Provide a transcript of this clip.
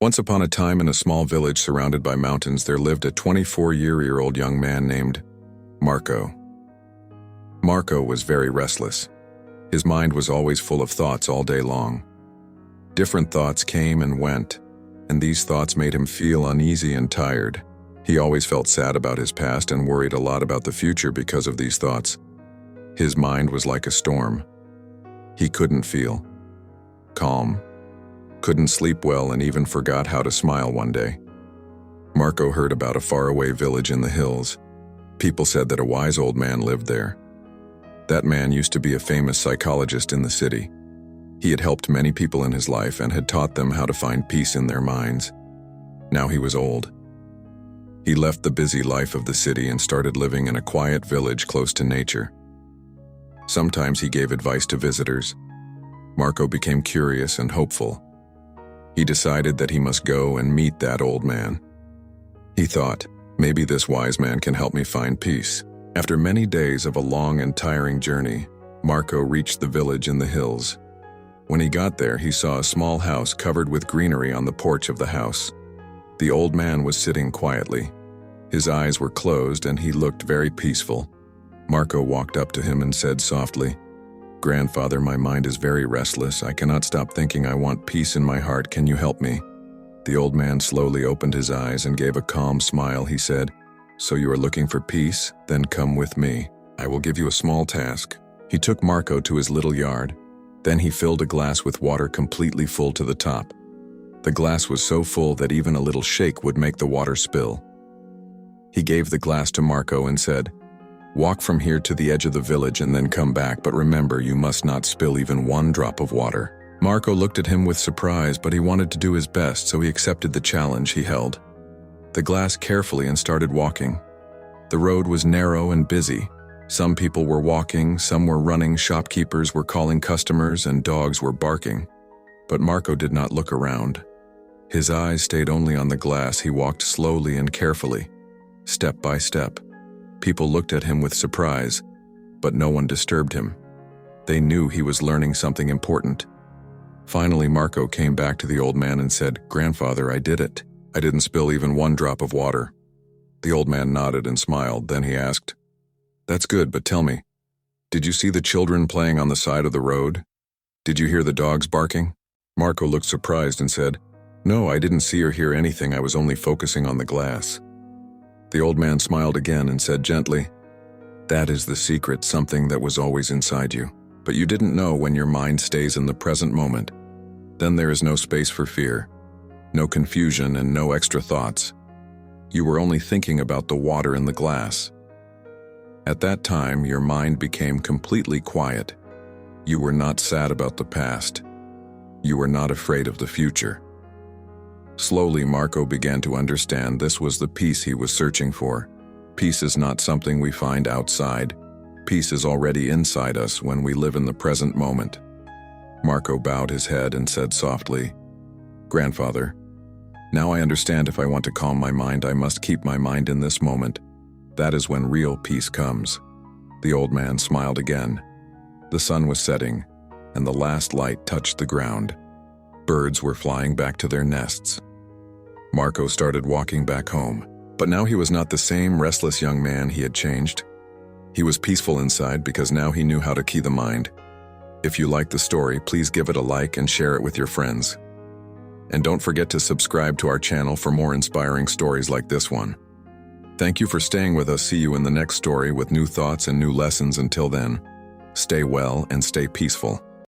Once upon a time in a small village surrounded by mountains, there lived a 24-year-old young man named Marco. Marco was very restless. His mind was always full of thoughts all day long. Different thoughts came and went, and these thoughts made him feel uneasy and tired. He always felt sad about his past and worried a lot about the future because of these thoughts. His mind was like a storm. He couldn't feel calm, couldn't sleep well, and even forgot how to smile one day. Marco heard about a faraway village in the hills. People said that a wise old man lived there. That man used to be a famous psychologist in the city. He had helped many people in his life and had taught them how to find peace in their minds. Now he was old. He left the busy life of the city and started living in a quiet village close to nature. Sometimes he gave advice to visitors. Marco became curious and hopeful. He decided that he must go and meet that old man. He thought, maybe this wise man can help me find peace. After many days of a long and tiring journey, Marco reached the village in the hills. When he got there, he saw a small house covered with greenery on the porch of the house. The old man was sitting quietly. His eyes were closed and he looked very peaceful. Marco walked up to him and said softly, "Grandfather, my mind is very restless. I cannot stop thinking. I want peace in my heart. Can you help me?" The old man slowly opened his eyes and gave a calm smile. He said, "So you are looking for peace? Then come with me. I will give you a small task." He took Marco to his little yard. Then he filled a glass with water completely full to the top. The glass was so full that even a little shake would make the water spill. He gave the glass to Marco and said, "Walk from here to the edge of the village and then come back, but remember, you must not spill even one drop of water." Marco looked at him with surprise, but he wanted to do his best, so he accepted the challenge he held the glass carefully and started walking. The road was narrow and busy. Some people were walking, some were running, shopkeepers were calling customers, and dogs were barking. But Marco did not look around. His eyes stayed only on the glass. He walked slowly and carefully, step by step. People looked at him with surprise, but no one disturbed him. They knew he was learning something important. Finally, Marco came back to the old man and said, "Grandfather, I did it. I didn't spill even one drop of water." The old man nodded and smiled. Then he asked, "That's good, but tell me, did you see the children playing on the side of the road? Did you hear the dogs barking?" Marco looked surprised and said, "No, I didn't see or hear anything. I was only focusing on the glass." The old man smiled again and said gently, "That is the secret, something that was always inside you. But you didn't know when your mind stays in the present moment. Then there is no space for fear, no confusion, and no extra thoughts. You were only thinking about the water in the glass. At that time, your mind became completely quiet. You were not sad about the past. You were not afraid of the future." Slowly, Marco began to understand this was the peace he was searching for. Peace is not something we find outside. Peace is already inside us when we live in the present moment. Marco bowed his head and said softly, "Grandfather, now I understand if I want to calm my mind, I must keep my mind in this moment. That is when real peace comes." The old man smiled again. The sun was setting, and the last light touched the ground. Birds were flying back to their nests. Marco started walking back home, but now he was not the same restless young man. He had changed. He was peaceful inside because now he knew how to key the mind. If you like the story, please give it a like and share it with your friends. And don't forget to subscribe to our channel for more inspiring stories like this one. Thank you for staying with us. See you in the next story with new thoughts and new lessons. Until then, stay well and stay peaceful.